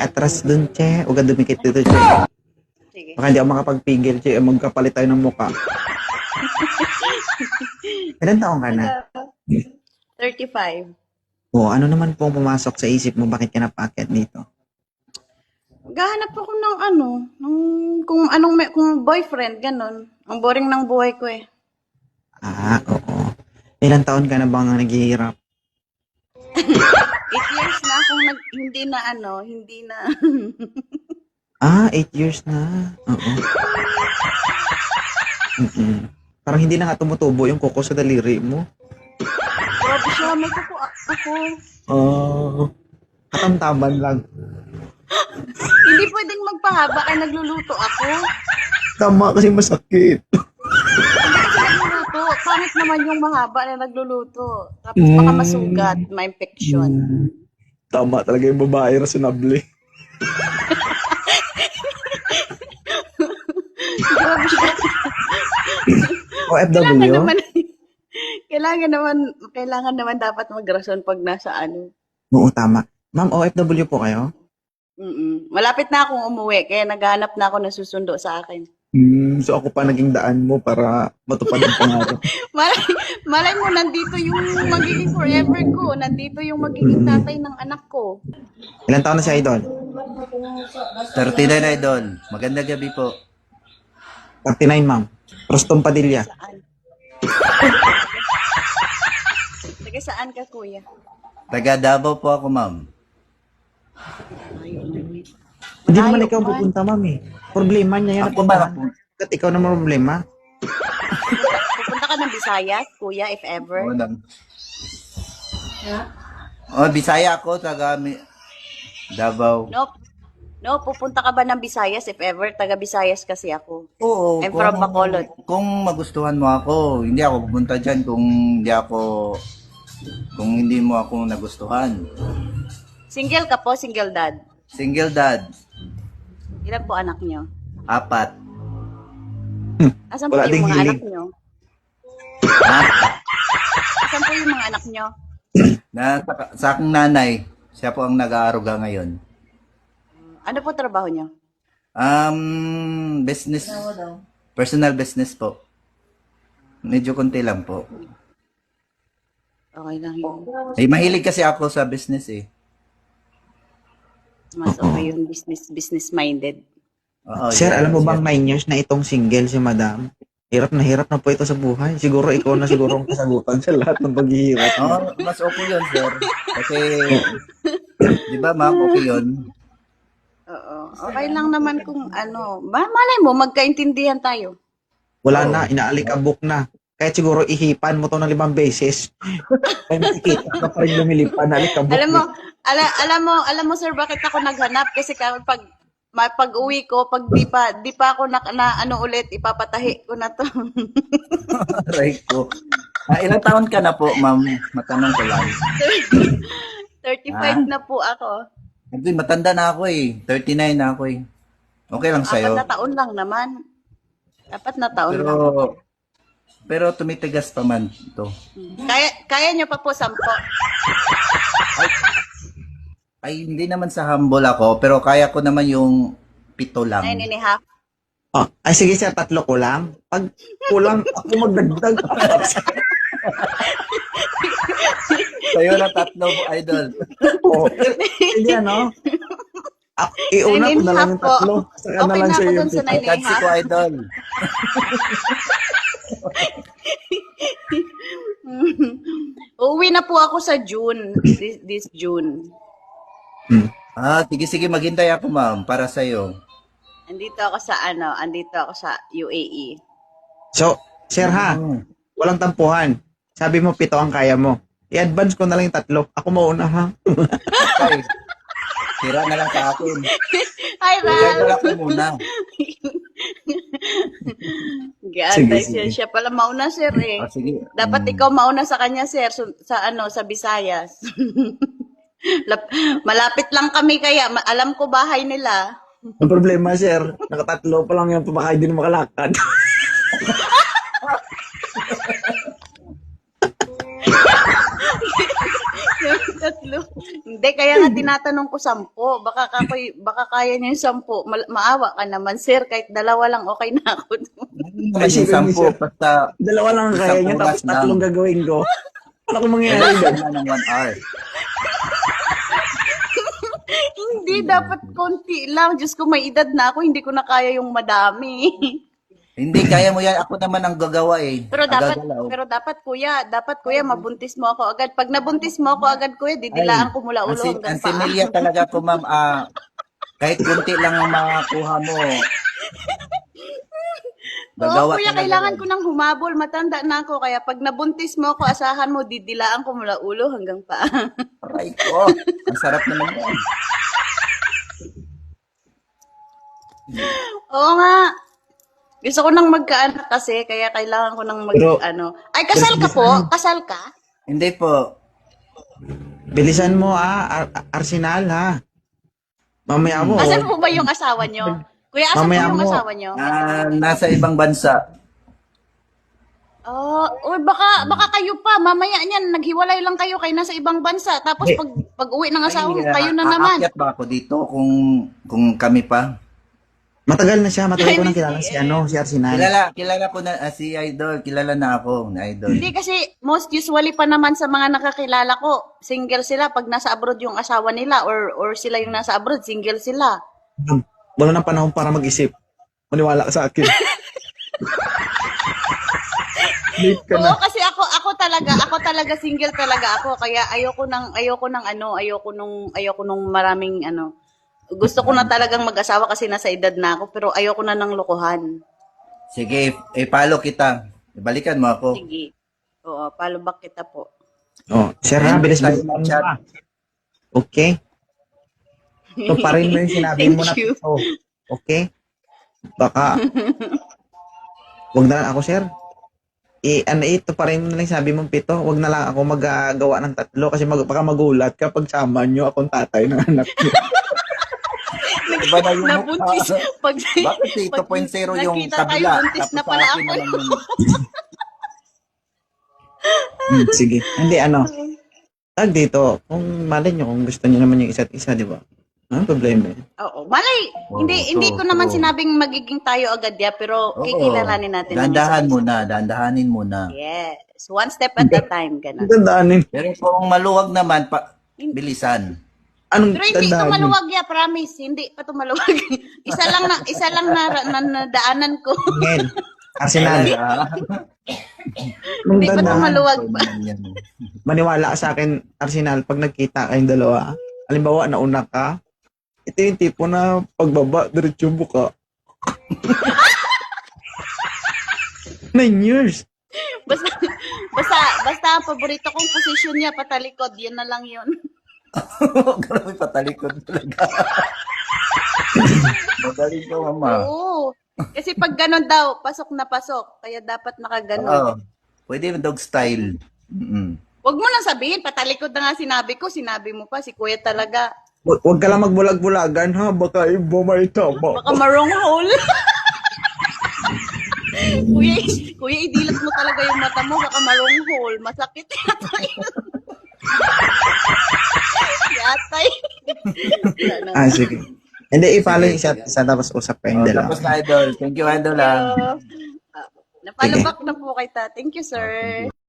atras dun, che. Huwag ka dumikit dito, che. Sige. Baka hindi ako makapagpigil, che. Magkapalit tayo ng muka. Ilan taong ka na? 35. Oo, ano naman pong pumasok sa isip mo? Bakit ka napaakyat dito? Gahanap ako ng kung boyfriend, ganun. Ang boring ng buhay ko eh. Ah, oo. Ilan taon ka na bang naghihirap? 8 years na akong hindi na. Ah, 8 years na. Oo. Mm-mm. Parang hindi na nga tumutubo yung kuko sa daliri mo. Grabe siya, may kuko ako. Oo. Katamtaman lang. Hindi pwedeng magpahaba kaya nagluluto ako. Tama kasi masakit. Hindi kasi nagluluto. Pangit naman yung mahaba na nagluluto. Tapos baka masugat, may infection. Tama talaga yung babae, rasyonable. Grabe siya. OFW? Kailangan naman dapat magrason pag nasa ano. Oo, tama. Ma'am, OFW po kayo? Malapit na akong umuwi, kaya naghahanap na ako ng susundo sa akin. So ako pa naging daan mo para matupad ang pangarap. Malay mo, nandito yung magiging forever ko. Nandito yung magiging tatay ng anak ko. Ilan taon na si Idol? 39 idol. Magandang gabi po. 39, ma'am. Rostom Padilla. Saan? Taga saan ka, kuya? Taga Davao po ako, ma'am. Hindi naman Malayo ikaw man. pupunta, ma'am eh. Problema niya yan. Ako ba? Bakit ikaw naman problema? Pupunta ka ng Visayas, kuya, if ever. Bisaya ako, Davao. No, pupunta ka ba ng Visayas if ever? Taga Visayas kasi ako. Oo. I'm from Bacolod. Kung magustuhan mo ako, hindi ako pupunta dyan kung hindi mo ako nagustuhan. Single ka po, single dad. Single dad, Ilan po anak nyo? 4. Asan po Wala yung ding mga hiling. anak nyo? Asan po yung mga anak nyo? Sa aking nanay, siya po ang nag-aaruga ngayon. Ano po trabaho nyo? Business, personal business po. Medyo konti lang po. Okay lang yun. Mahilig kasi ako sa business eh. Mas okay yung business-minded. Oo, Sir, yeah, alam mo yeah. bang 9 years na itong single si madam? Hirap na po ito sa buhay. Siguro ikaw na siguro ang kasagutan sa lahat ng paghihirap. Mas okay yun, sir. Kasi, di ba ma'am, okay yun? Oo. Okay lang naman kung ano. Malay mo, magkaintindihan tayo. Wala na, inaalikabok na. Kahit siguro ihipan mo to ng 5 beses. Ay makikita ka pa rin lumilipan, alikabok. Alam mo sir, bakit ako naghanap? Kasi pag uwi ko, pag di pa ako ano ulit, ipapatahi ko na to. Aray ko. Ilang taon ka na po, ma'am? Matanong ko lang. 35 na po ako. Hindi, matanda na ako eh. 39 na ako eh. Okay lang 4 sa'yo. na taon lang naman. 4 na taon lang. Pero tumitigas pa man ito. Kaya nyo pa po 10. Ay, hindi naman sa humble ako, pero kaya ko naman yung 7 lang. 9.5. Oh, ay sige sir, 3 ko lang. Pag kulang ako magdagdag. Sa'yo na 3, idol. Oh, hindi ano? Iuna ko na lang yung 3. Saka na Okay lang na siya ako yung dun sa 9.5. Kansi ko, idol. Uuwi na po ako sa June. This June. Sige, maghintay ako, ma'am, para sa'yo. Andito ako sa UAE. So, sir ha, walang tampuhan. Sabi mo 7 ang kaya mo. I-advance ko na lang yung 3. Ako mauna ha. Okay. Tira na lang sa akin. Hi, Ram! Wala ko muna. Gaantay Sige, sige. siya pala mauna, sir eh. Sige. Dapat ikaw mauna sa kanya, sir, sa Visayas. Malapit lang kami kaya, alam ko bahay nila. Ang problema sir, naka-3 pa lang yung pamakain din makalakad. Tatlo. Hindi, kaya nga tinatanong ko 10. Baka kaya niya yung 10. Maawa ka naman, sir. Kahit 2 lang, okay na ako. Hindi naman Ay, yung sino 10, siya? basta Dalawa lang ang kaya isang niya, oras tapos 3 lang. gagawin ko. Ano kung mangyayari Kailangan doon? na ng 1 hour. Hindi, dapat konti lang. Diyos ko, may edad na ako. Hindi ko na kaya yung madami. Hindi, kaya mo yan. Ako naman ang gagawa eh. Pero Ang dapat, gagalaw. dapat kuya, mabuntis mo ako agad. Pag nabuntis mo ako agad, kuya, didilaan ko mula ulo hanggang ang paa. similya talaga ko, ma'am. Kahit kunti lang ang makakuha mo. Oo, Gagawa kuya, talaga kailangan yan. ko ng humabol. Matanda na ako. Kaya pag nabuntis mo ako, asahan mo, didilaan ko mula ulo hanggang paa. Aray ko. Ang sarap naman yan. Oo nga. Gusto ko nang magkaanak kasi, kaya kailangan ko nang Pero- Ay, kasal ka po? Kasal ka? Hindi po. Bilisan mo Arsenal ha. Mamaya mo. Asan po ba yung asawa nyo? Kuya, asan po Mamaya yung mo. asawa nyo? Nasa ibang bansa. Oh, uy, baka kayo pa. Mamaya niyan, naghiwalay lang kayo nasa ibang bansa. Tapos pag uwi ng asawa mo, kayo na naman. Aakyat ba ako dito kung kami pa? Matagal na siya, matagal ko nang kilala si Arsenal. Kilala ko na si Idol. Kilala na ako na Idol. Hindi kasi most usually pa naman sa mga nakakilala ko, single sila pag nasa abroad yung asawa nila or sila yung nasa abroad, single sila. Wala nang panahon para mag-isip. Maniwala ka sa akin. Late ka na. Oo, kasi ako talaga single talaga ako kaya ayoko nung maraming Gusto ko na talagang mag-asawa kasi nasa edad na ako pero ayoko na ng lokohan. Sige, follow kita. Balikan mo ako. Sige. Oo, follow back kita po. Oh, sir ha, bilis Tayo mo mag-chat. ha. Okay? So, pa rin mo yung sinabi mo na Thank you. pito. Okay? Baka, wag na lang ako, sir. Ito pa rin mo na lang sabi mong 7. Wag na lang ako magagawa ng 3 kasi baka magulat kapag sama nyo akong tatay ng anak nyo. Iba na yung Nabuntis. mukha. Pag, Bakit si 2.0 yung nakita tayo, kabila? buntis na Tapos pala sa akin ako. naman yung... Sige. Hindi, tag dito, kung malay nyo, kung gusto nyo naman yung isa't isa, di ba? Anong problema yun? Oo. Malay, hindi ko naman sinabing magiging tayo agad ya, pero Oo. kikilalanin natin. ang Dahan-dahan isa't isa. muna, dahan-dahanin muna. Yes. One step at a time. Ganun. Tandaanin. Pero kung maluwag naman, bilisan. Anong Pero hindi ito tandaanin? maluwag ya, promise. Hindi pa ito maluwag. isa lang na daanan ko. Ngel, Arsenal. Nung Hindi pa ito tandaan, maluwag pa. maniwala ka sa akin, Arsenal, pag nagkita kayong dalawa, halimbawa, nauna ka, ito yung tipo na pagbaba, diretso yung buka. 9 years. Basta ang paborito kong posisyon niya, patalikod. Yun na lang yun. Grabe, patalikod talaga. Magaling ka, mama. Oo. Kasi pag ganun daw, pasok na pasok. Kaya dapat nakaganon. Oo. Pwede yung dog style. Mm-mm. Huwag mo lang sabihin, patalikod na nga sinabi ko. Sinabi mo pa, si kuya talaga. Huwag ka lang magbulag-bulagan, ha? Baka iba may tama. Baka marong hole. kuya, idilat mo talaga yung mata mo. Baka marong hole. Masakit yata yun. Yatay. Sige. Hindi, i-follow yung isa't isa, tapos usap kayong dalawa. Tapos na, Idol. Thank you, Idol. Napalo back na po kita. Thank you, sir.